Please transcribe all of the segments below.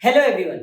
Hello everyone.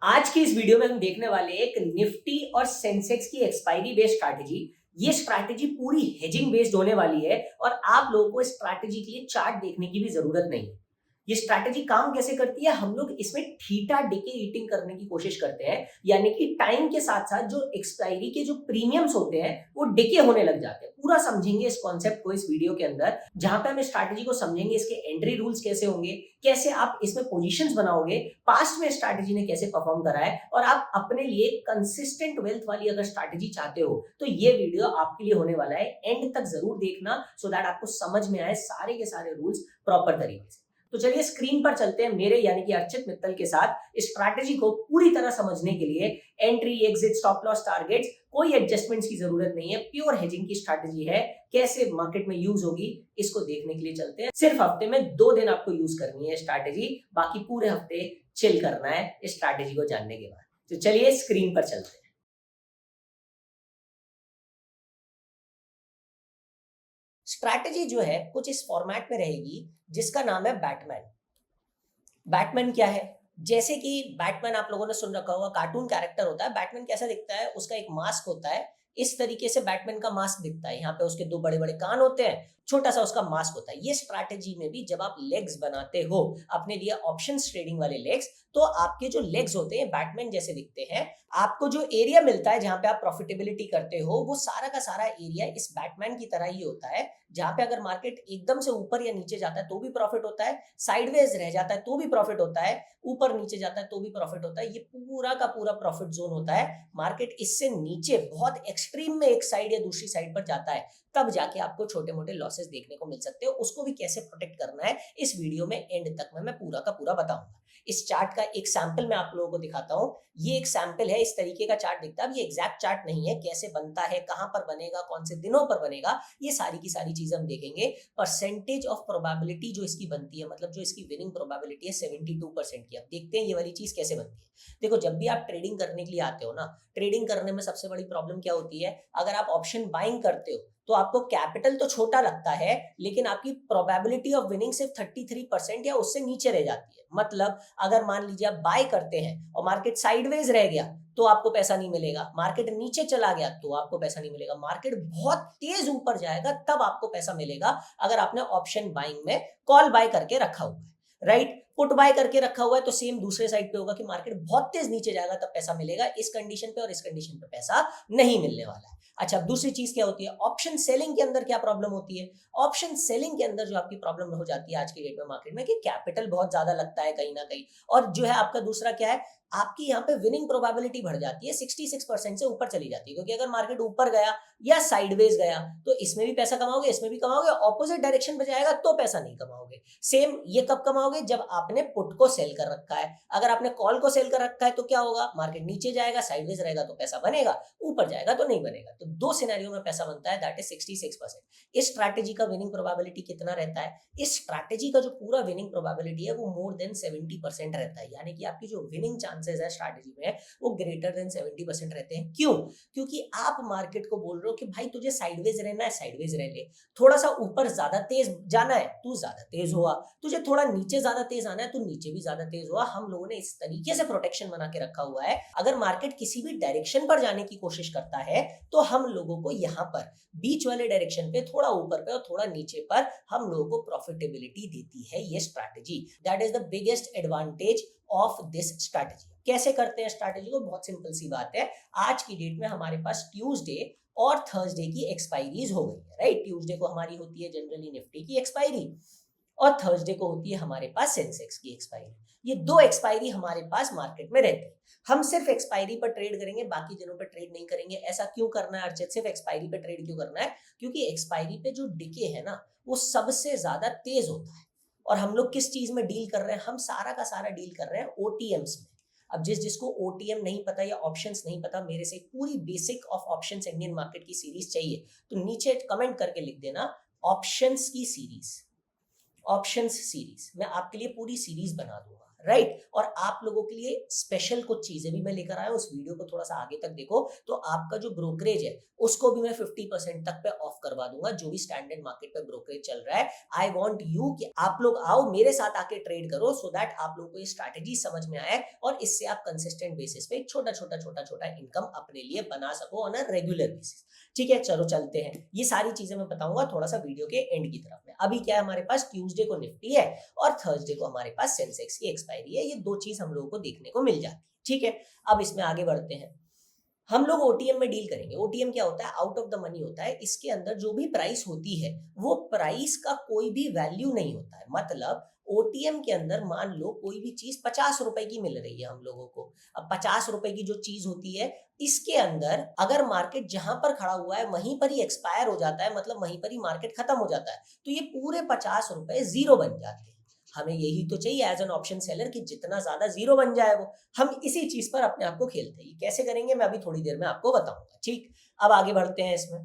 आज की इस वीडियो में हम देखने वाले हैं एक निफ्टी और सेंसेक्स की एक्सपायरी बेस्ड स्ट्रैटेजी। ये स्ट्रैटेजी पूरी हेजिंग बेस्ड होने वाली है और आप लोगों को इस स्ट्रैटेजी के लिए चार्ट देखने की भी जरूरत नहीं है। ये स्ट्रैटेजी काम कैसे करती है, हम लोग इसमें थीटा डिके ईटिंग करने की कोशिश करते हैं, यानी कि टाइम के साथ साथ जो एक्सपायरी के जो प्रीमियम्स होते हैं वो डिके होने लग जाते हैं। पूरा समझेंगे इस कॉन्सेप्ट को इस वीडियो के अंदर, जहां पे हम इस स्ट्रैटेजी को समझेंगे, इसके एंट्री रूल्स कैसे होंगे, कैसे आप इसमें पोजीशंस बनाओगे, पास्ट में स्ट्रैटेजी ने कैसे परफॉर्म करा है, और आप अपने लिए कंसिस्टेंट वेल्थ वाली अगर स्ट्रैटेजी चाहते हो तो ये वीडियो आपके लिए होने वाला है। एंड तक जरूर देखना सो दैट आपको समझ में आए सारे के सारे रूल्स प्रॉपर तरीके से। तो चलिए स्क्रीन पर चलते हैं मेरे यानी कि अर्चित मित्तल के साथ इस स्ट्रैटेजी को पूरी तरह समझने के लिए। Entry, exit, stop loss, targets, कोई एडजस्टमेंट्स की जरूरत नहीं है, प्योर हेजिंग की स्ट्रैटेजी है। कैसे मार्केट में यूज होगी इसको देखने के लिए चलते हैं। सिर्फ हफ्ते में 2 दिन आपको यूज करनी है स्ट्रैटेजी, बाकी पूरे हफ्ते चिल करना है इस स्ट्रैटेजी को जानने के बाद। तो चलिए स्क्रीन पर चलते हैं। स्ट्रैटेजी जो है कुछ इस फॉर्मेट में रहेगी जिसका नाम है बैटमैन। बैटमैन क्या है? जैसे कि बैटमैन आप लोगों ने सुन रखा होगा, कार्टून कैरेक्टर होता है। बैटमैन कैसा दिखता है? उसका एक मास्क होता है, इस तरीके से बैटमैन का मास्क दिखता है। यहाँ पे उसके 2 बड़े-बड़े कान होते हैं, छोटा सा उसका मास्क होता है। ये स्ट्रैटेजी में भी जब आप लेग्स बनाते हो अपने लिए, ऑप्शंस ट्रेडिंग वाले लेग्स, तो आपके जो लेग्स होते हैं बैटमैन जैसे दिखते हैं। आपको जो एरिया मिलता है जहां पे आप प्रॉफिटेबिलिटी करते हो, वो सारा का सारा एरिया इस बैटमैन की तरह ही होता है। जहां पे अगर मार्केट एकदम से ऊपर या नीचे जाता है तो भी प्रॉफिट होता है, साइडवेज रह जाता है तो भी प्रॉफिट होता है, ऊपर नीचे जाता है तो भी प्रॉफिट होता है। ये पूरा का पूरा प्रॉफिट जोन होता है। मार्केट इससे नीचे बहुत एक्सट्रीम में एक साइड या दूसरी साइड पर जाता है, तब जाके आपको छोटे मोटे लॉसेस देखने को मिल सकते हो। उसको भी कैसे प्रोटेक्ट करना है इस वीडियो में एंड तक में मैं पूरा का पूरा बताऊंगा। इस चार्ट का एक सैंपल मैं आप लोगों को दिखाता हूं। ये एक सैंपल है, इस तरीके का चार्ट दिखता है। अब ये एग्जैक्ट चार्ट नहीं है, कैसे बनता है, कहां पर बनेगा, कौन से दिनों पर बनेगा, ये सारी की सारी चीजें हम देखेंगे। परसेंटेज ऑफ प्रोबेबिलिटी जो इसकी बनती है, मतलब जो इसकी विनिंग प्रोबेबिलिटी है 72% की। अब देखते हैं ये वाली चीज कैसे बनती है। देखो, जब भी आप ट्रेडिंग करने के लिए आते हो ना, ट्रेडिंग करने में सबसे बड़ी प्रॉब्लम क्या होती है? अगर आप ऑप्शन बाइंग करते हो तो आपको कैपिटल तो छोटा लगता है, लेकिन आपकी प्रोबेबिलिटी ऑफ विनिंग सिर्फ 33% या उससे नीचे रह जाती है। मतलब अगर मान लीजिए आप बाय करते हैं और मार्केट साइडवेज रह गया तो आपको पैसा नहीं मिलेगा, मार्केट नीचे चला गया तो आपको पैसा नहीं मिलेगा, मार्केट बहुत तेज ऊपर जाएगा तब आपको पैसा मिलेगा अगर आपने ऑप्शन बाइंग में कॉल बाय करके रखा हुआ है। राइट? पुट बाय करके रखा हुआ है तो सेम दूसरे साइड पे होगा कि मार्केट बहुत तेज नीचे जाएगा तब पैसा मिलेगा। इस कंडीशन पे और इस कंडीशन पे पैसा नहीं मिलने वाला है। अच्छा, अब दूसरी चीज क्या होती है? ऑप्शन सेलिंग के अंदर क्या प्रॉब्लम होती है? ऑप्शन सेलिंग के अंदर जो आपकी प्रॉब्लम हो जाती है आज की डेट में मार्केट में, कि कैपिटल बहुत ज्यादा लगता है कहीं ना कहीं, और जो है आपका दूसरा क्या है, आपकी यहाँ पे विनिंग प्रोबेबिलिटी बढ़ जाती है, 66% से ऊपर चली जाती है। क्योंकि अगर मार्केट ऊपर गया या साइडवेज गया तो इसमें भी पैसा कमाओगे, इसमें भी कमाओगे, ऑपोजिट डायरेक्शन पे जाएगा तो पैसा नहीं कमाओगे। सेम ये कब कमाओगे? जब आपने पुट को सेल कर रखा है। अगर आपने कॉल को सेल कर रखा है तो क्या होगा? मार्केट नीचे जाएगा, साइडवेज रहेगा तो पैसा बनेगा, ऊपर जाएगा तो नहीं बनेगा। तो 2 सिनेरियो में पैसा बनता है, दैट इज 66%। इस स्ट्रैटेजी का विनिंग प्रोबेबिलिटी कितना रहता है? इस स्ट्रैटेजी का जो पूरा विनिंग प्रोबेबिलिटी है वो मोर देन 70% रहता है। यानी कि आपकी जो विनिंग चांसेस है स्ट्रैटेजी में वो ग्रेटर देन 70% रहते हैं। क्यों? क्योंकि आप मार्केट को बोल रहे हो कि भाई तुझे साइडवेज रहना है, साइडवेज रह ले, थोड़ा सा ऊपर ज्यादा तेज जाना है, तू ज्यादा तेज हुआ, तुझे थोड़ा नीचे ज्यादा तेज आना है, तू नीचे भी ज्यादा तेज हुआ। हम लोगों ने इस तरीके से प्रोटेक्शन बना के रखा हुआ है। अगर मार्केट किसी भी डायरेक्शन पर जाने की कोशिश करता है तो हम लोगों को यहाँ पर बीच वाले डायरेक्शन पे, थोड़ा ऊपर पे और थोड़ा नीचे पर, हम लोगों को प्रॉफिटेबिलिटी देती है ये strategy. That is the biggest advantage of this strategy. कैसे करते हैं स्ट्रैटेजी को? बहुत सिंपल सी बात है। आज की डेट में हमारे पास ट्यूसडे और थर्सडे की एक्सपायरीज हो गई है। राइट? ट्यूसडे को हमारी होती है जनरली निफ्टी की एक्सपायरी और थर्सडे को होती है हमारे पास सेंसेक्स की एक्सपायरी। ये 2 एक्सपायरी हमारे पास मार्केट में रहते हैं। हम सिर्फ एक्सपायरी पर ट्रेड करेंगे, बाकी दिनों पर ट्रेड नहीं करेंगे। ऐसा क्यों करना है अर्चित? सिर्फ एक्सपायरी पे ट्रेड क्यों करना है? क्योंकि एक्सपायरी पे जो डिके है ना वो सबसे ज्यादा तेज होता है। और हम लोग किस चीज में डील कर रहे हैं? हम सारा का सारा डील कर रहे हैं ओटीएम्स में। अब जिसको ओटीएम नहीं पता या ऑप्शंस नहीं पता, मेरे से पूरी basic of options Indian market की सीरीज चाहिए तो नीचे कमेंट करके लिख देना ऑप्शंस की सीरीज, ऑप्शंस सीरीज। मैं आपके लिए पूरी सीरीज बना दूंगा। राइट। और आप लोगों के लिए स्पेशल कुछ चीजें भी मैं लेकर आया हूँ, उस वीडियो को थोड़ा सा आगे तक देखो तो आपका जो ब्रोकरेज है उसको भी मैं 50% तक पे ऑफ करवा दूंगा, जो भी स्टैंडर्ड मार्केट पे ब्रोकरेज चल रहा है। आई वांट यू कि आप लोग आओ मेरे साथ आके ट्रेड करो, सो दैट आप लोगों को ये स्ट्रैटेजी समझ में आए और इससे आप कंसिस्टेंट बेसिस पे छोटा छोटा इनकम अपने लिए बना सको ऑन अ रेगुलर बेसिस। ठीक है, चलो चलते हैं, ये सारी चीजें मैं बताऊंगा थोड़ा सा वीडियो के एंड की तरफ में। अभी क्या है, हमारे पास ट्यूसडे को निफ्टी है और थर्सडे को हमारे पास सेंसेक्स की एक्सपायरी है, ये दो चीज हम लोगों को देखने को मिल जाती है। ठीक है, अब इसमें आगे बढ़ते हैं। हम लोग ओटीएम में डील करेंगे। ओटीएम क्या होता है, आउट ऑफ द मनी होता है। इसके अंदर जो भी प्राइस होती है वो प्राइस का कोई भी वैल्यू नहीं होता है। मतलब ओटीएम के अंदर मान लो कोई भी चीज 50 रुपए की मिल रही है हम लोगों को, अब 50 रुपए की जो चीज होती है इसके अंदर अगर मार्केट जहां पर खड़ा हुआ है वहीं पर ही एक्सपायर हो जाता है, मतलब वहीं पर ही मार्केट खत्म हो जाता है, तो ये पूरे 50 रुपए जीरो बन जाते हैं। हमें यही तो चाहिए एज एन ऑप्शन सेलर कि जितना ज्यादा जीरो बन जाए वो, हम इसी चीज पर अपने आप को खेलते हैं। कैसे करेंगे मैं अभी थोड़ी देर में आपको बताऊंगा। ठीक, अब आगे बढ़ते हैं इसमें।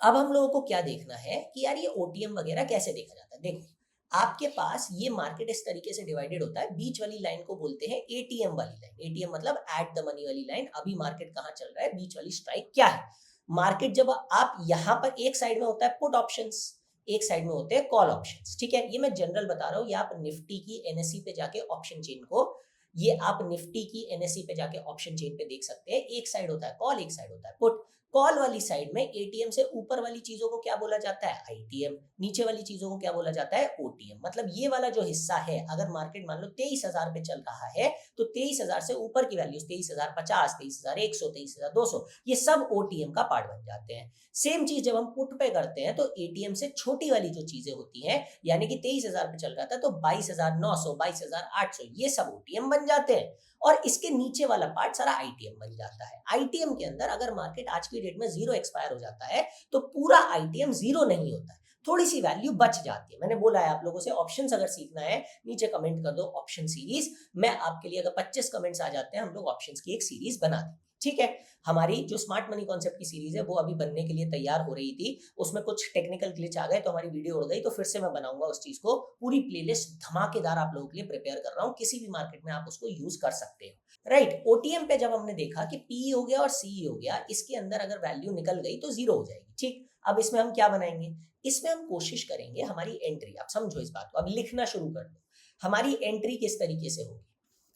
अब हम लोगों को क्या देखना है कि यार ये ओटीएम वगैरह कैसे देखा जाता है। देखो, आपके पास ये मार्केट इस तरीके से डिवाइडेड होता है, बीच वाली लाइन को बोलते हैं एटीएम वाली लाइन। एटीएम मतलब एट द मनी वाली लाइन। अभी मार्केट कहाँ चल रहा है, बीच वाली स्ट्राइक क्या है। मार्केट जब आप यहाँ पर एक साइड में होता है पुट ऑप्शंस, एक साइड में होते हैं कॉल ऑप्शंस। ठीक है, ये मैं जनरल बता रहा हूँ, ये आप निफ्टी की एनएससी पे जाके ऑप्शन चेन को, ये आप निफ्टी की एनएससी पे जाके ऑप्शन चेन पे देख सकते हैं। एक साइड होता है कॉल, एक साइड होता है पुट। कॉल वाली साइड में एटीएम से ऊपर वाली चीजों को क्या बोला जाता है, आईटीएम। नीचे वाली चीजों को क्या बोला जाता है, ओटीएम। मतलब ये वाला जो हिस्सा है, अगर मार्केट मान लो 23,000 पे चल रहा है तो 23,000 से ऊपर की वैल्यूज 23,050, 23,100, 23,200, ये सब ओटीएम का पार्ट बन जाते हैं। सेम चीज जब हम पुट पे करते हैं तो एटीएम से छोटी वाली जो चीजें होती हैं, यानी कि 23,000 पे चल रहा था तो 22,900, 22,800, ये सब ओटीएम बन जाते हैं। और इसके नीचे वाला पार्ट सारा आईटीएम बन जाता है। आईटीएम के अंदर अगर मार्केट आज की डेट में जीरो एक्सपायर हो जाता है तो पूरा आईटीएम जीरो नहीं होता है, थोड़ी सी वैल्यू बच जाती है। मैंने बोला है आप लोगों से ऑप्शंस अगर सीखना है नीचे कमेंट कर दो ऑप्शन सीरीज, मैं आपके लिए, अगर 25 कमेंट्स आ जाते हैं हम लोग ऑप्शंस की एक सीरीज बना दें। ठीक है, हमारी जो स्मार्ट मनी कॉन्सेप्ट की सीरीज है वो अभी बनने के लिए तैयार हो रही थी, उसमें कुछ टेक्निकल ग्लिच आ गए तो हमारी वीडियो उड़ गई, तो फिर से मैं बनाऊंगा उस चीज को, पूरी प्लेलिस्ट धमाकेदार आप लोगों के लिए प्रिपेयर कर रहा हूँ, किसी भी मार्केट में आप उसको यूज कर सकते हो। राइट, ओटीएम पे जब हमने देखा कि पी हो गया और सी हो गया, इसके अंदर अगर वैल्यू निकल गई तो जीरो हो जाएगी। ठीक, अब इसमें हम क्या बनाएंगे, इसमें हम कोशिश करेंगे हमारी एंट्री, आप समझो इस बात को, अब लिखना शुरू कर दो। हमारी एंट्री किस तरीके से होगी,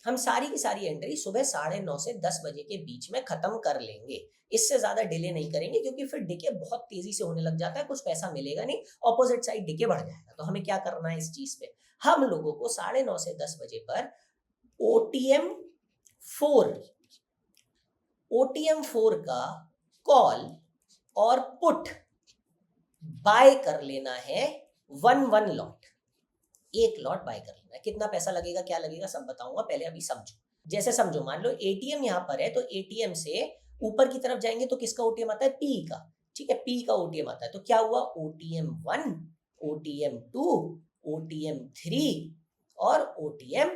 हम सारी की सारी एंट्री सुबह 9:30 से 10 बजे के बीच में खत्म कर लेंगे। इससे ज्यादा डिले नहीं करेंगे क्योंकि फिर डिके बहुत तेजी से होने लग जाता है, कुछ पैसा मिलेगा नहीं, ऑपोजिट साइड डिके बढ़ जाएगा। तो हमें क्या करना है इस चीज पे, हम लोगों को 9:30 से 10 बजे पर ओटीएम 4 का कॉल और पुट बाय कर लेना है, 1 लॉट, एक लॉट बाय कर लेना है। कितना पैसा लगेगा, क्या लगेगा, सब बताऊंगा, पहले अभी समझो। जैसे समझो, मान लो एटीएम यहां पर है तो एटीएम से ऊपर की तरफ जाएंगे तो किसका ओटीएम आता है, पी का। ठीक है, पी का ओटीएम आता है, तो क्या हुआ, ओटीएम 1, ओटीएम 2, ओटीएम 3 और ओटीएम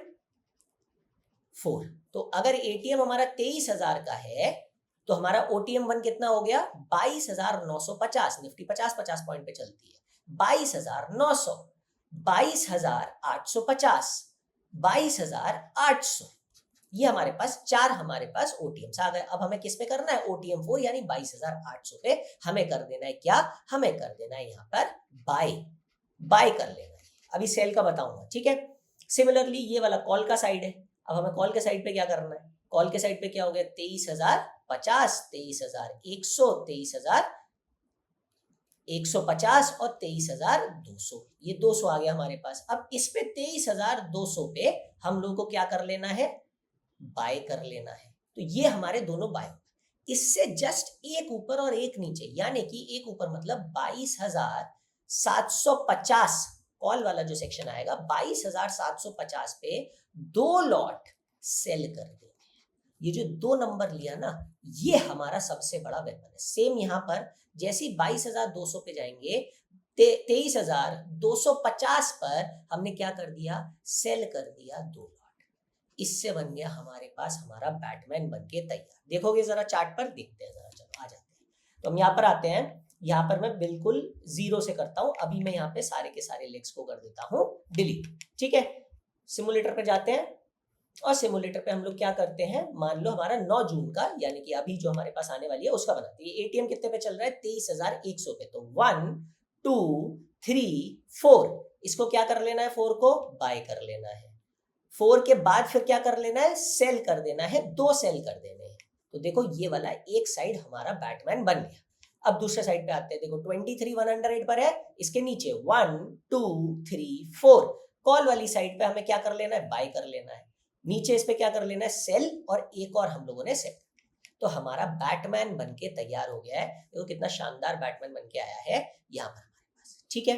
4। तो अगर एटीएम हमारा 23,000 का है तो हमारा ओटीएम 1 कितना हो गया, 22,950। निफ्टी 50-50 पॉइंट पे चलती है, 22,900, 22,850, 22,800, ये हमारे पास चार हमारे पास ओटीएम आ गए। अब हमें किस पे करना है, ओटीएम 4 यानी 22,800 पे हमें कर देना है क्या, हमें कर देना है यहाँ पर बाय कर लेना है। अभी सेल का बताऊंगा। ठीक है, सिमिलरली ये वाला कॉल का साइड है, अब हमें कॉल के साइड पे क्या करना है, कॉल के साइड पे क्या हो गया, 23,050, 23,100, 23,150 और 23,200, ये 200 आ गया हमारे पास। अब इस पे 23,200 पे हम लोग को क्या कर लेना है, बाय कर लेना है। तो ये हमारे दोनों बाय, इससे जस्ट एक ऊपर और एक नीचे, यानी कि एक ऊपर मतलब 22,750, कॉल वाला जो सेक्शन आएगा 22,750 पे 2 लॉट सेल कर देंगे। ये जो 2 नंबर लिया ना, ये हमारा सबसे बड़ा वेपन है। सेम यहां पर जैसे 22,200 पे जाएंगे, 23,250 पर हमने क्या कर दिया, सेल कर दिया 2 लॉट। इससे बन गया हमारे पास हमारा बैटमैन बन के तैयार। देखोगे जरा चार्ट पर, देखते हैं जरा, चलो आ जाते हैं। तो हम यहाँ पर आते हैं, यहाँ पर मैं बिल्कुल जीरो से करता हूं। अभी मैं यहाँ पे सारे के सारे लेग्स को कर देता हूं डिलीट। ठीक है, सिमुलेटर पे जाते हैं और सिमुलेटर पे हम लोग क्या करते हैं, मान लो हमारा 9 जून का यानी कि अभी जो हमारे पास आने वाली है उसका बनाते हैं। एटीएम कितने पे चल रहा है, 23,100 पे। तो 1 2 3 4, इसको क्या कर लेना है, 4 को बाय कर लेना है। 4 के बाद फिर क्या कर लेना है, सेल कर देना है, 2 सेल कर देने हैं। तो देखो ये वाला एक साइड हमारा बैटमैन बन गया। अब दूसरे साइड पे आते हैं, देखो 23,108 पर है, इसके नीचे 1 2 3 4, कॉल वाली साइड पे हमें क्या कर लेना है, बाय कर लेना है। नीचे इस पे क्या कर लेना है, सेल, और एक और हम लोगों ने सेल। तो हमारा बैटमैन बन के तैयार हो गया है। देखो कितना शानदार बैटमैन बन के आया है यहाँ पर हमारे पास। ठीक है,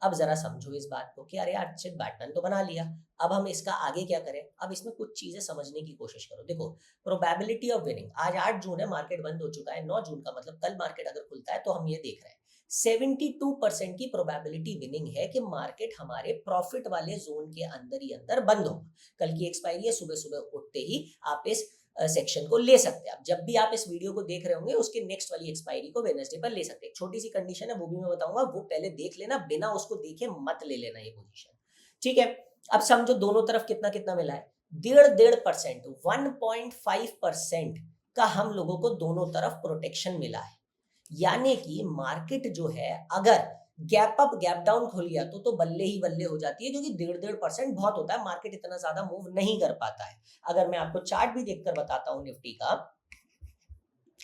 अब जरा समझो इस बात को कि अरे यार अच्छे बैटमैन तो बना लिया, अब हम इसका आगे क्या करें। अब इसमें कुछ चीजें समझने की कोशिश करो। देखो प्रोबेबिलिटी ऑफ विनिंग, आज 8 जून है, मार्केट बंद हो चुका है, 9 जून का मतलब कल मार्केट अगर खुलता है तो हम ये देख रहे हैं 72% की प्रोबेबिलिटी विनिंग है कि मार्केट हमारे प्रॉफिट वाले जोन के अंदर ही अंदर बंद होगा। कल की एक्सपायरी है, सुबह सुबह उठते ही आप इस सेक्शन को ले सकते हैं। अब जब भी आप इस वीडियो को देख रहे होंगे उसके नेक्स्ट वाली एक्सपायरी को वेडनेसडे पर ले सकते हैं। छोटी सी कंडीशन है, वो भी मैं बताऊंगा, वो पहले देख लेना, बिना उसको देखे मत ले लेना ये पोजीशन। ठीक है, अब समझो दोनों तरफ कितना कितना मिला है, 1.5% 1.5% का हम लोगों को दोनों तरफ प्रोटेक्शन मिला है। यानी कि मार्केट जो है अगर गैप अप गैप डाउन खुल गया तो बल्ले ही बल्ले हो जाती है, क्योंकि 1.5% बहुत होता है, मार्केट इतना ज्यादा मूव नहीं कर पाता है। अगर मैं आपको चार्ट भी देखकर बताता हूं निफ्टी का,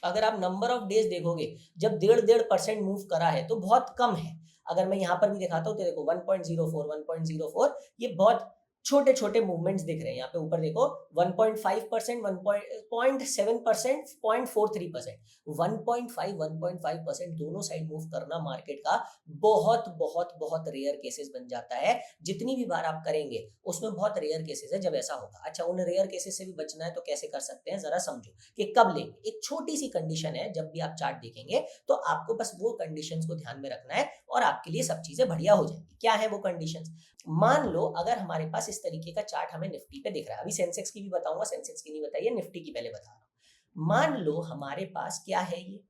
अगर आप नंबर ऑफ डेज देखोगे जब 1.5% मूव करा है तो बहुत कम है। अगर मैं यहां पर भी दिखाता हूं तो देखो 1.04 1.04, ये बहुत छोटे छोटे मूवमेंट्स दिख रहे हैं। यहाँ पे ऊपर देखो 1.5%, 1.7%, 0.43%, 1.5 दोनों साइड मूव करना मार्केट का बहुत बहुत बहुत रेयर केसेस बन जाता है। जितनी भी बार आप करेंगे उसमें बहुत रेयर केसेस है जब ऐसा होगा। अच्छा, उन रेयर केसेस से भी बचना है तो कैसे कर सकते हैं, जरा समझो कि कब लेंगे। एक छोटी सी कंडीशन है, जब भी आप चार्ट देखेंगे तो आपको बस वो कंडीशंस को ध्यान में रखना है और आपके लिए सब चीजें बढ़िया हो जाएंगी। क्या है वो कंडीशंस, मान लो अगर हमारे पास इस तरीके का चार्ट हमें निफ्टी पे दिख रहा है, अभी सेंसेक्स की भी बताऊंगा, सेंसेक्स की नहीं बताइए, निफ्टी की पहले बता रहा हूं। मान लो हमारे पास क्या है, ये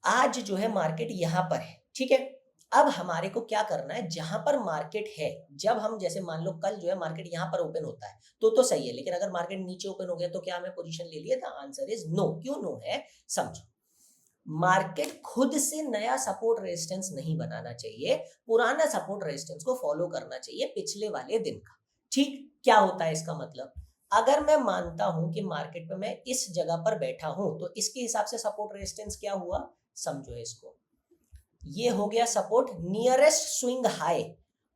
आज जो है मार्केट यहां पर है। ठीक है, अब हमारे को क्या करना है, जहां पर मार्केट है, जब हम जैसे मान लो कल जो है मार्केट यहां पर ओपन होता है तो सही है, लेकिन अगर मार्केट नीचे ओपन हो गया तो क्या हमें पोजीशन ले लिया, द आंसर इज नो। क्यों नो है, समझो। मार्केट खुद से नया सपोर्ट रेजिस्टेंस नहीं बनाना चाहिए, पुराना सपोर्ट रेजिस्टेंस को फॉलो करना चाहिए पिछले वाले दिन का। ठीक, क्या होता है इसका मतलब, अगर मैं मानता हूं कि मार्केट पे मैं इस जगह पर बैठा हूं तो इसके हिसाब से सपोर्ट रेजिस्टेंस क्या हुआ, समझो इसको, ये हो गया सपोर्ट नियरेस्ट स्विंग हाई,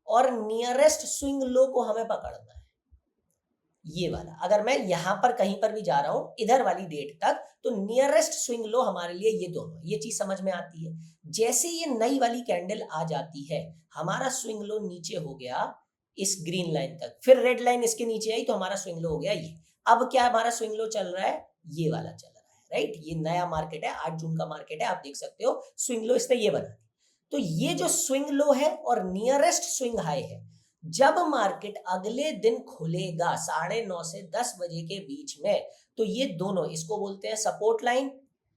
और नियरेस्ट स्विंग लो को हमें पकड़ना है। ये वाला अगर मैं यहां पर कहीं पर भी जा रहा हूं इधर वाली डेट तक, तो नियरेस्ट स्विंग लो हमारे लिए ये दोनों, ये चीज समझ में आती है। जैसे ये नई वाली कैंडल आ जाती है, हमारा स्विंग लो नीचे हो गया इस ग्रीन लाइन तक, फिर रेड लाइन इसके नीचे आई तो हमारा स्विंग लो हो गया ये। अब क्या हमारा स्विंग लो चल रहा है, ये वाला चल रहा है, राइट। ये नया मार्केट है, 8 जून का मार्केट है, आप देख सकते हो स्विंग लो इसने ये बना। तो ये जो स्विंग लो है और नियरेस्ट स्विंग हाई है, जब मार्केट अगले दिन खुलेगा 9:30 से 10 बजे के बीच में, तो ये दोनों, इसको बोलते हैं सपोर्ट लाइन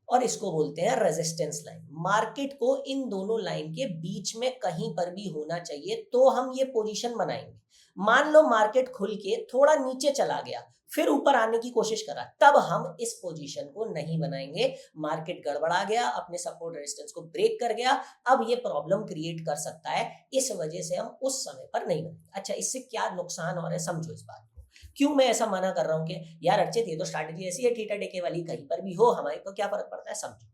और इसको बोलते हैं रेजिस्टेंस लाइन। मार्केट को इन दोनों लाइन के बीच में कहीं पर भी होना चाहिए तो हम ये पोजीशन बनाएंगे। मान लो मार्केट खुल के थोड़ा नीचे चला गया, फिर ऊपर आने की कोशिश करा, तब हम इस पोजीशन को नहीं बनाएंगे। मार्केट गड़बड़ा गया, अपने सपोर्ट रेजिस्टेंस को ब्रेक कर गया, अब ये प्रॉब्लम क्रिएट कर सकता है, इस वजह से हम उस समय पर नहीं बनाएंगे। अच्छा, इससे क्या नुकसान हो रहा है समझो इस बात को। क्यों मैं ऐसा मना कर रहा हूं कि यार अर्चित ये तो स्ट्रैटेजी ऐसी है थीटा डेके वाली, कहीं पर भी हो हमारे को क्या फर्क पड़ता है, समझो।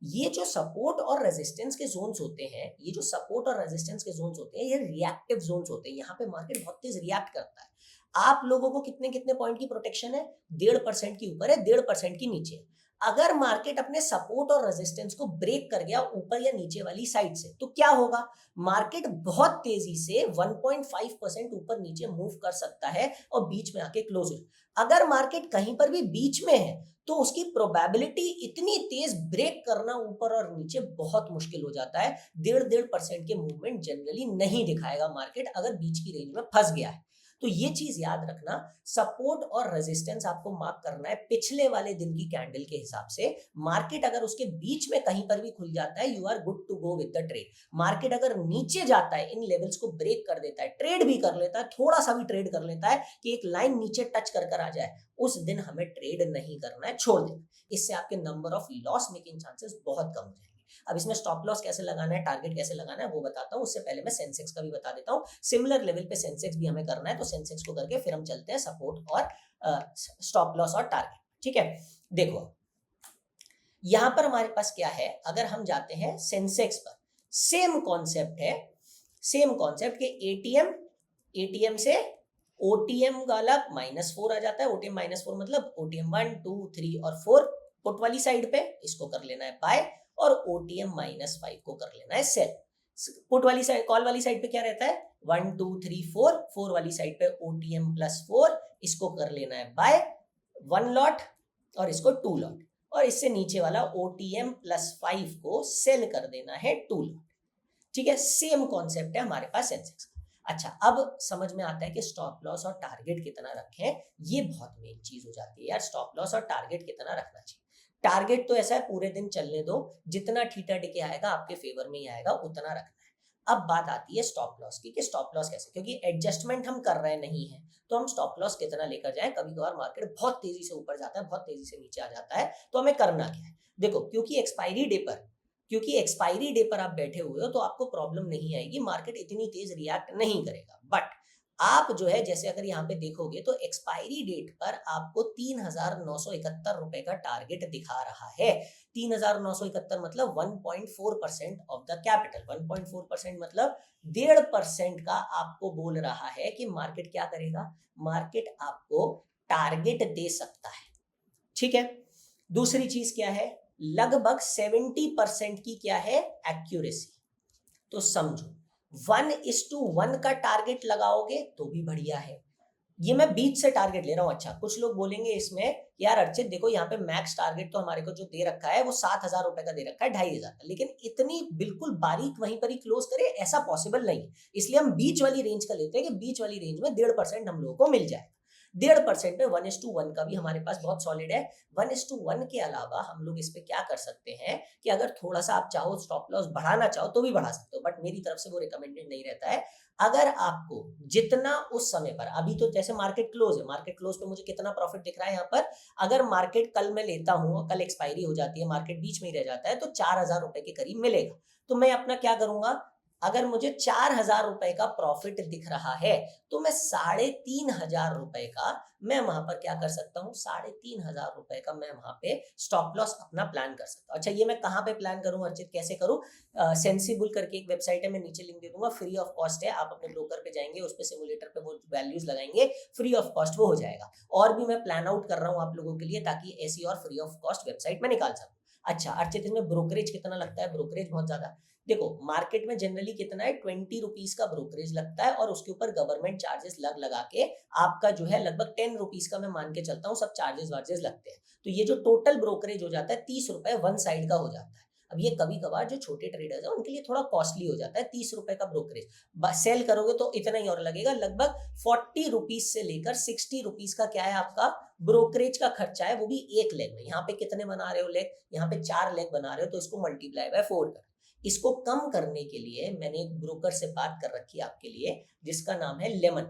ये जो सपोर्ट और रेजिस्टेंस के जोन्स होते हैं, ये जो सपोर्ट और रेजिस्टेंस के जोन्स होते हैं, ये रिएक्टिव जोन्स होते हैं। यहाँ पे मार्केट बहुत तेज रिएक्ट करता है। आप लोगों को कितने कितने पॉइंट की प्रोटेक्शन है, 1.5% की ऊपर है, 1.5% की नीचे। अगर मार्केट अपने सपोर्ट और रेजिस्टेंस को ब्रेक कर गया ऊपर या नीचे वाली साइड से, तो क्या होगा, मार्केट बहुत तेजी से 1.5% ऊपर नीचे मूव कर सकता है और बीच में आके क्लोज हो। अगर मार्केट कहीं पर भी बीच में है तो उसकी प्रोबेबिलिटी इतनी तेज ब्रेक करना ऊपर और नीचे बहुत मुश्किल हो जाता है। 1.5% के मूवमेंट जनरली नहीं दिखाएगा मार्केट अगर बीच की रेंज में फंस गया है। तो ये चीज याद रखना, सपोर्ट और रेजिस्टेंस आपको मार्क करना है पिछले वाले दिन की कैंडल के हिसाब से। मार्केट अगर उसके बीच में कहीं पर भी खुल जाता है, you are good to go with the trade. Market अगर नीचे जाता है, इन लेवल्स को ब्रेक कर देता है, ट्रेड भी कर लेता है, थोड़ा सा भी ट्रेड कर लेता है कि एक लाइन नीचे टच कर आ जाए, उस दिन हमें ट्रेड नहीं करना है, छोड़ देना। इससे आपके number of loss making chances बहुत कम हो जाएंगे। अब इसमें स्टॉप लॉस कैसे लगाना है, टारगेट कैसे लगाना है वो बताता हूँ। उससे पहले मैं सेंसेक्स का भी बता देता हूँ। सिमिलर लेवल पे सेंसेक्स भी हमें करना है, तो सेंसेक्स को करके फिर हम चलते हैं सपोर्ट और स्टॉप लॉस और टारगेट। ठीक है, देखो यहां पर हमारे पास क्या है, अगर हम जाते हैं सेंसेक्स पर, सेम कॉन्सेप्ट है, सेम कॉन्सेप्ट के एटीएम से ओटीएम वाला -4 आ जाता है। ओटीएम -4 मतलब ओटीएम 1 2 3 और 4 पुट वाली साइड पे, इसको कर लेना है बाय, और ओटीएम -5 को कर लेना है सेल। पुट वाली साइड, कॉल वाली साइड पे क्या रहता है 1 2 3 4, 4 वाली साइड पे ओटीएम +4, इसको कर लेना है बाय 1 लॉट और इसको 2 लॉट, और इससे नीचे वाला ओटीएम +5 को सेल कर देना है 2 लॉट। ठीक है, सेम कॉन्सेप्ट है हमारे पास सेंसेक्स का। अच्छा, अब समझ में आता है कि स्टॉप लॉस और टारगेट कितना रखें। ये बहुत मेन चीज हो जाती है यार, स्टॉप लॉस और टारगेट कितना रखना चाहिए। टारगेट तो ऐसा है पूरे दिन चलने दो, जितना ठीठा टिके आएगा आपके फेवर में ही आएगा, उतना रखना है। अब बात आती है स्टॉप लॉस की, कि स्टॉप लॉस कैसे, क्योंकि एडजस्टमेंट हम कर रहे नहीं है, तो हम स्टॉप लॉस कितना लेकर जाएं। कभी कभार मार्केट बहुत तेजी से ऊपर जाता है, बहुत तेजी से नीचे आ जाता है, तो हमें करना क्या है। देखो, क्योंकि एक्सपायरी डे पर आप बैठे हुए हो, तो आपको प्रॉब्लम नहीं आएगी, मार्केट इतनी तेज रिएक्ट नहीं करेगा। बट आप जो है, जैसे अगर यहाँ पे देखोगे तो एक्सपायरी डेट पर आपको 3,971 रुपए का टारगेट दिखा रहा है। 3,971 मतलब 1.4% ऑफ द कैपिटल। 1.4% मतलब 1.5% का आपको बोल रहा है कि मार्केट क्या करेगा, मार्केट आपको टारगेट दे सकता है। ठीक है, दूसरी चीज क्या है, लगभग 70% की क्या है, एक्यूरेसी। तो समझो 1:1 का टारगेट लगाओगे तो भी बढ़िया है। ये मैं बीच से टारगेट ले रहा हूं। अच्छा, कुछ लोग बोलेंगे इसमें, यार अर्चित देखो यहाँ पे मैक्स टारगेट तो हमारे को जो दे रखा है वो 7,000 रुपए का दे रखा है, 2,500 का, लेकिन इतनी बिल्कुल बारीक वहीं पर ही क्लोज करे, ऐसा पॉसिबल नहीं। इसलिए हम बीच वाली रेंज का लेते हैं कि बीच वाली रेंज में 1.5% हम लोगों को मिल जाए। 1.5% में 1:1 का भी हमारे पास बहुत सॉलिड है। 1:1 के अलावा हम लोग इस पे क्या कर सकते हैं कि अगर थोड़ा सा आप चाहो स्टॉप लॉस बढ़ाना चाहो तो भी बढ़ा सकते हो, बट मेरी तरफ से वो रिकमेंडेड नहीं रहता है। अगर आपको जितना उस समय पर, अभी तो जैसे मार्केट क्लोज है, मार्केट क्लोज पे मुझे कितना प्रॉफिट दिख रहा है यहाँ पर, अगर मार्केट कल मैं लेता हूँ, कल एक्सपायरी हो जाती है, मार्केट बीच में ही रह जाता है, तो 4,000 रुपए के करीब मिलेगा। तो मैं अपना क्या करूंगा, अगर मुझे 4,000 रुपए का प्रॉफिट दिख रहा है, तो मैं 3,500 रुपए का मैं वहां पर क्या कर सकता हूँ, 3,500 रुपए का मैं वहां पे स्टॉप लॉस अपना प्लान कर सकता हूँ। अच्छा, ये मैं कहाँ पे प्लान करूँ अर्चित, कैसे करूँ? सेंसिबल करके एक वेबसाइट है, मैं नीचे लिंक दे दूंगा, फ्री ऑफ कॉस्ट है। आप अपने ब्रोकर पे जाएंगे, उस पे सिमुलेटर पे वो वैल्यूज लगाएंगे, फ्री ऑफ कॉस्ट वो हो जाएगा। और भी मैं प्लान आउट कर रहा हूँ आप लोगों के लिए, ताकि ऐसी और फ्री ऑफ कॉस्ट वेबसाइट में निकाल सकूँ। अच्छा अर्चित, इसमें ब्रोकरेज कितना लगता है? ब्रोकरेज बहुत ज्यादा। देखो, मार्केट में जनरली कितना है, 20 रुपीज का ब्रोकरेज लगता है, और उसके ऊपर गवर्नमेंट चार्जेस लगा के आपका जो है लगभग 10 रुपीज का मैं मान के चलता हूँ, सब चार्जेस वार्जेस लगते हैं। तो ये जो टोटल ब्रोकरेज हो जाता है 30 रुपए वन साइड का हो जाता है। अब ये कभी कभार जो छोटे ट्रेडर्स हैं उनके लिए थोड़ा कॉस्टली हो जाता है 30 रुपए का ब्रोकरेज। सेल करोगे तो इतना ही और लगेगा, लगभग 40 रुपीज से लेकर 60 रुपीज का क्या है आपका ब्रोकरेज का खर्चा है, वो भी एक लेग में। यहाँ पे कितने बना रहे हो लेग, यहाँ पे 4 लेग बना रहे हो, तो इसको मल्टीप्लाई बाय 4 कर। इसको कम करने के लिए मैंने एक ब्रोकर से बात कर रखी है आपके लिए, जिसका नाम है लेमन।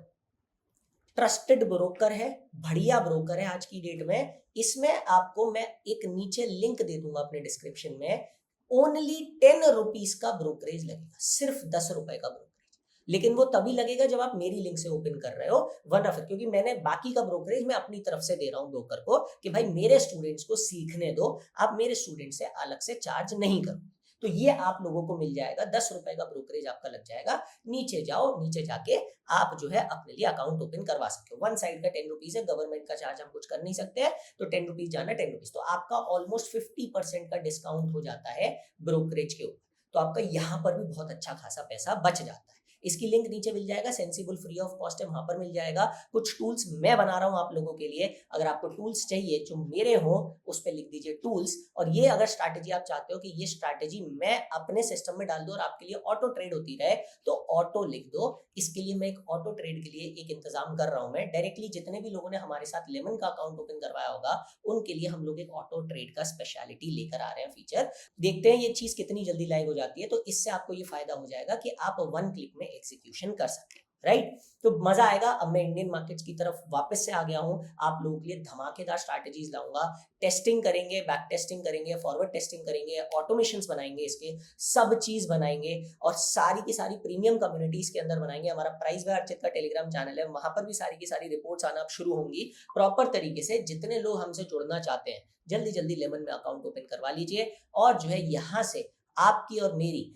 ट्रस्टेड ब्रोकर है, बढ़िया ब्रोकर है आज की डेट में। इसमें आपको मैं एक नीचे लिंक दे दूंगा अपने डिस्क्रिप्शन में, ओनली 10 रुपीज का ब्रोकरेज लगेगा, सिर्फ 10 रुपए का ब्रोकरेज। लेकिन वो तभी लगेगा जब आप मेरी लिंक से ओपन कर रहे हो, वरना फिर, क्योंकि मैंने बाकी का ब्रोकरेज मैं अपनी तरफ से दे रहा हूं ब्रोकर को कि भाई मेरे स्टूडेंट्स को सीखने दो, आप मेरे स्टूडेंट से अलग से चार्ज नहीं करो। तो ये आप लोगों को मिल जाएगा, 10 रुपए का ब्रोकरेज आपका लग जाएगा। नीचे जाओ, नीचे जाके आप जो है अपने लिए अकाउंट ओपन करवा सकते हो। वन साइड का 10 रुपीज है, गवर्नमेंट का चार्ज हम कुछ कर नहीं सकते हैं, तो 10 रुपीज जाना 10 रुपीज, तो आपका ऑलमोस्ट 50% का डिस्काउंट हो जाता है ब्रोकरेज के ऊपर। तो आपका यहाँ पर भी बहुत अच्छा खासा पैसा बच जाता है। इसकी लिंक नीचे मिल जाएगा, सेंसिबल फ्री ऑफ कॉस्ट है, वहां पर मिल जाएगा। कुछ टूल्स मैं बना रहा हूं आप लोगों के लिए, अगर आपको टूल्स चाहिए जो मेरे हो उस पर लिख दीजिए टूल्स। और ये अगर स्ट्रैटेजी आप चाहते हो कि ये स्ट्रैटेजी मैं अपने सिस्टम में डाल दूं और आपके लिए ऑटो ट्रेड होती रहे, तो ऑटो लिख दो। इसके लिए मैं एक ऑटो ट्रेड के लिए एक इंतजाम कर रहा हूं। मैं डायरेक्टली जितने भी लोगों ने हमारे साथ लेमन का अकाउंट ओपन करवाया होगा उनके लिए हम लोग एक ऑटो ट्रेड का स्पेशलिटी लेकर आ रहे हैं फीचर। देखते हैं ये चीज कितनी जल्दी लाइव हो जाती है। तो इससे आपको ये फायदा हो जाएगा कि आप वन क्लिक में एग्जीक्यूशन कर सकते हैं, राइट। तो मजा आएगा। अब मैं इंडियन मार्केट्स की तरफ वापस से आ गया हूं, आप लोगों के लिए धमाकेदार स्ट्रैटेजीज लाऊंगा। टेस्टिंग करेंगे, बैक टेस्टिंग करेंगे, फॉरवर्ड टेस्टिंग करेंगे, ऑटोमेशंस बनाएंगे, इसके सब चीज बनाएंगे और सारी की सारी प्रीमियम कम्युनिटीज के अंदर बनाएंगे। हमारा प्राइस बाय अर्चित का टेलीग्राम चैनल है, वहां पर भी सारी की सारी रिपोर्ट्स आना अब शुरू होंगी प्रॉपर तरीके से। जितने लोग हमसे जुड़ना चाहते हैं जल्दी जल्दी लेमन में अकाउंट ओपन करवा लीजिए और जो है यहाँ से आपकी और मेरी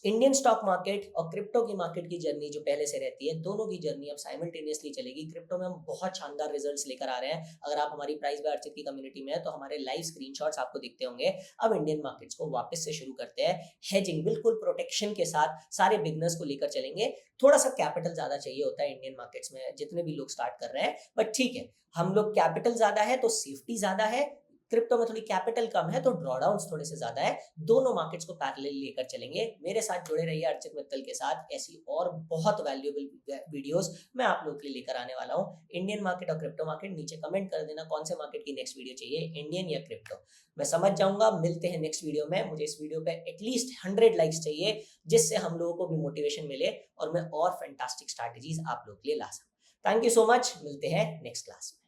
इंडियन स्टॉक मार्केट और क्रिप्टो की मार्केट की जर्नी जो पहले से रहती है, दोनों की जर्नी अब साइमल्टेनियसली चलेगी। क्रिप्टो में हम बहुत शानदार रिजल्ट्स लेकर आ रहे हैं। अगर आप हमारी प्राइस बाय अर्चित की कम्युनिटी में है तो हमारे लाइव स्क्रीनशॉट्स आपको दिखते होंगे। अब इंडियन मार्केट्स को वापस से शुरू करते हैं, हेजिंग बिल्कुल प्रोटेक्शन के साथ सारे बिगनर्स को लेकर चलेंगे। थोड़ा सा कैपिटल ज्यादा चाहिए होता है इंडियन मार्केट्स में जितने भी लोग स्टार्ट कर रहे हैं, बट ठीक है, हम लोग कैपिटल ज्यादा है तो सेफ्टी ज्यादा है। क्रिप्टो में थोड़ी कैपिटल कम है तो ड्रॉडाउन्स थोड़े से ज्यादा है। दोनों मार्केट्स को पैरेलल लेकर चलेंगे। मेरे साथ जुड़े रहिए अर्चित मित्तल के साथ। ऐसी और बहुत वैल्यूएबल वीडियोस मैं आप लोगों के लिए लेकर आने वाला हूं। इंडियन मार्केट और क्रिप्टो मार्केट, नीचे कमेंट कर देना कौन से मार्केट की नेक्स्ट वीडियो चाहिए, इंडियन या क्रिप्टो। मैं समझ जाऊंगा। मिलते हैं नेक्स्ट वीडियो में। मुझे इस वीडियो पे एटलीस्ट 100 लाइक्स चाहिए जिससे हम लोगों को भी मोटिवेशन मिले और मैं और फैंटास्टिक स्ट्रैटेजीज आप लोगों के लिए ला सकूं। Thank you so much. मिलते हैं नेक्स्ट क्लास में।